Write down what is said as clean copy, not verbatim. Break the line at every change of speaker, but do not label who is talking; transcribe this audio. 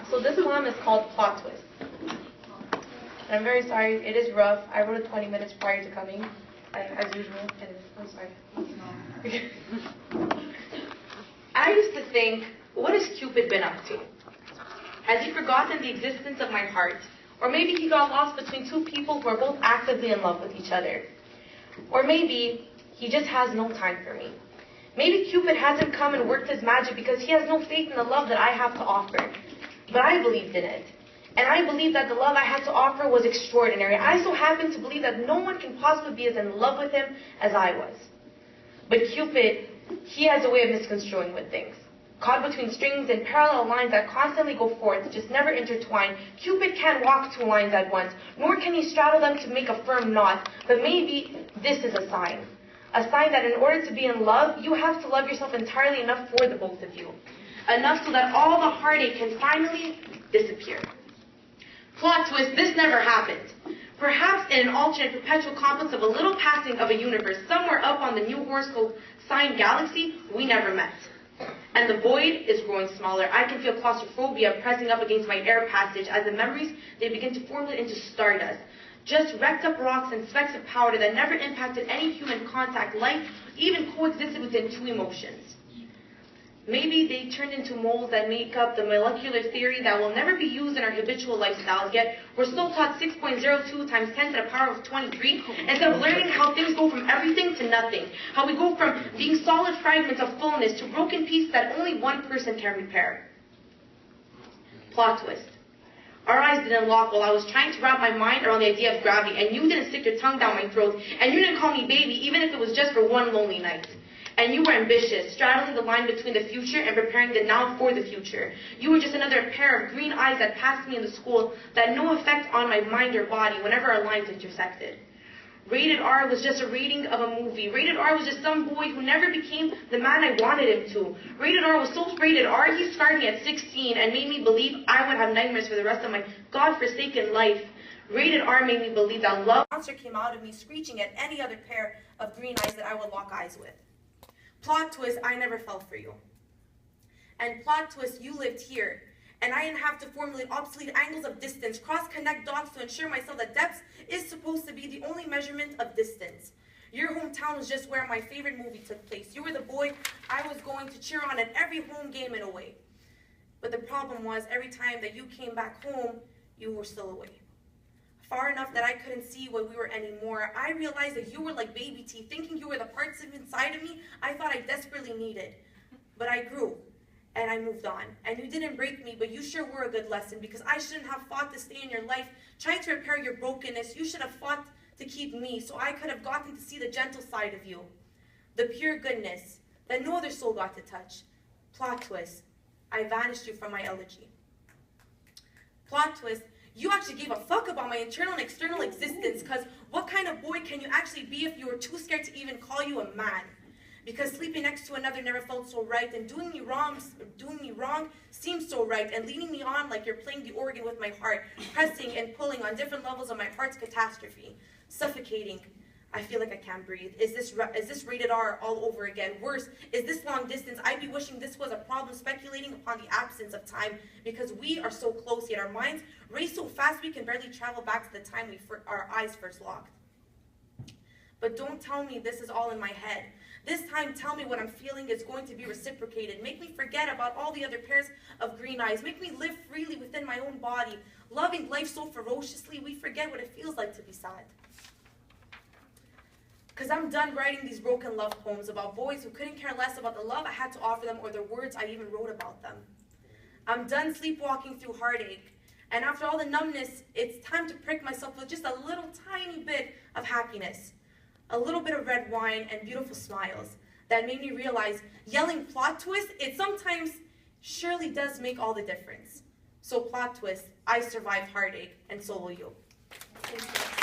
So this poem is called Plot Twist. And I'm very sorry, it is rough. I wrote it 20 minutes prior to coming, as usual, and I'm sorry. I used to think, what has Cupid been up to? Has he forgotten the existence of my heart? Or maybe he got lost between two people who are both actively in love with each other. Or maybe he just has no time for me. Maybe Cupid hasn't come and worked his magic because he has no faith in the love that I have to offer. But I believed in it. And I believed that the love I had to offer was extraordinary. I so happened to believe that no one can possibly be as in love with him as I was. But Cupid, he has a way of misconstruing with things. Caught between strings and parallel lines that constantly go forth, just never intertwine, Cupid can't walk two lines at once, nor can he straddle them to make a firm knot. But maybe this is a sign. A sign that in order to be in love, you have to love yourself entirely enough for the both of you. Enough so that all the heartache can finally disappear. Plot twist, this never happened. Perhaps in an alternate perpetual complex of a little passing of a universe, somewhere up on the new horoscope sign galaxy, we never met. And the void is growing smaller. I can feel claustrophobia pressing up against my air passage as the memories, they begin to formulate into stardust. Just wrecked up rocks and specks of powder that never impacted any human contact, life even coexisted within two emotions. Maybe they turned into moles that make up the molecular theory that will never be used in our habitual lifestyles, yet we're still taught 6.02 times 10 to the power of 23, instead of learning how things go from everything to nothing, how we go from being solid fragments of fullness to broken pieces that only one person can repair. Plot twist. Our eyes didn't lock while I was trying to wrap my mind around the idea of gravity, and you didn't stick your tongue down my throat, and you didn't call me baby, even if it was just for one lonely night. And you were ambitious, straddling the line between the future and preparing the now for the future. You were just another pair of green eyes that passed me in the school that had no effect on my mind or body whenever our lines intersected. Rated R was just a rating of a movie. Rated R was just some boy who never became the man I wanted him to. Rated R was so rated R, he scarred me at 16 and made me believe I would have nightmares for the rest of my godforsaken life. Rated R made me believe that love monster came out of me, screeching at any other pair of green eyes that I would lock eyes with. Plot twist, I never fell for you. And plot twist, you lived here. And I didn't have to formulate obsolete angles of distance, cross-connect dots to ensure myself that depth is supposed to be the only measurement of distance. Your hometown was just where my favorite movie took place. You were the boy I was going to cheer on at every home game in a way. But the problem was, every time that you came back home, you were still away. Far enough that I couldn't see what we were anymore. I realized that you were like baby teeth, thinking you were the parts inside of me I thought I desperately needed. But I grew, and I moved on. And you didn't break me, but you sure were a good lesson, because I shouldn't have fought to stay in your life, trying to repair your brokenness. You should have fought to keep me, so I could have gotten to see the gentle side of you. The pure goodness that no other soul got to touch. Plot twist, I vanished you from my elegy. Plot twist, you actually gave a fuck about my internal and external existence, because what kind of boy can you actually be if you were too scared to even call you a man? Because sleeping next to another never felt so right, and doing me wrong seems so right, and leading me on like you're playing the organ with my heart, pressing and pulling on different levels of my heart's catastrophe, suffocating. I feel like I can't breathe. Is this rated R all over again? Worse, is this long distance? I'd be wishing this was a problem, speculating upon the absence of time, because we are so close, yet our minds race so fast we can barely travel back to the time our eyes first locked. But don't tell me this is all in my head. This time, tell me what I'm feeling is going to be reciprocated. Make me forget about all the other pairs of green eyes. Make me live freely within my own body, loving life so ferociously we forget what it feels like to be sad. Because I'm done writing these broken love poems about boys who couldn't care less about the love I had to offer them or the words I even wrote about them. I'm done sleepwalking through heartache. And after all the numbness, it's time to prick myself with just a little tiny bit of happiness. A little bit of red wine and beautiful smiles that made me realize yelling plot twist, it sometimes surely does make all the difference. So plot twist, I survived heartache, and so will you. Thank you.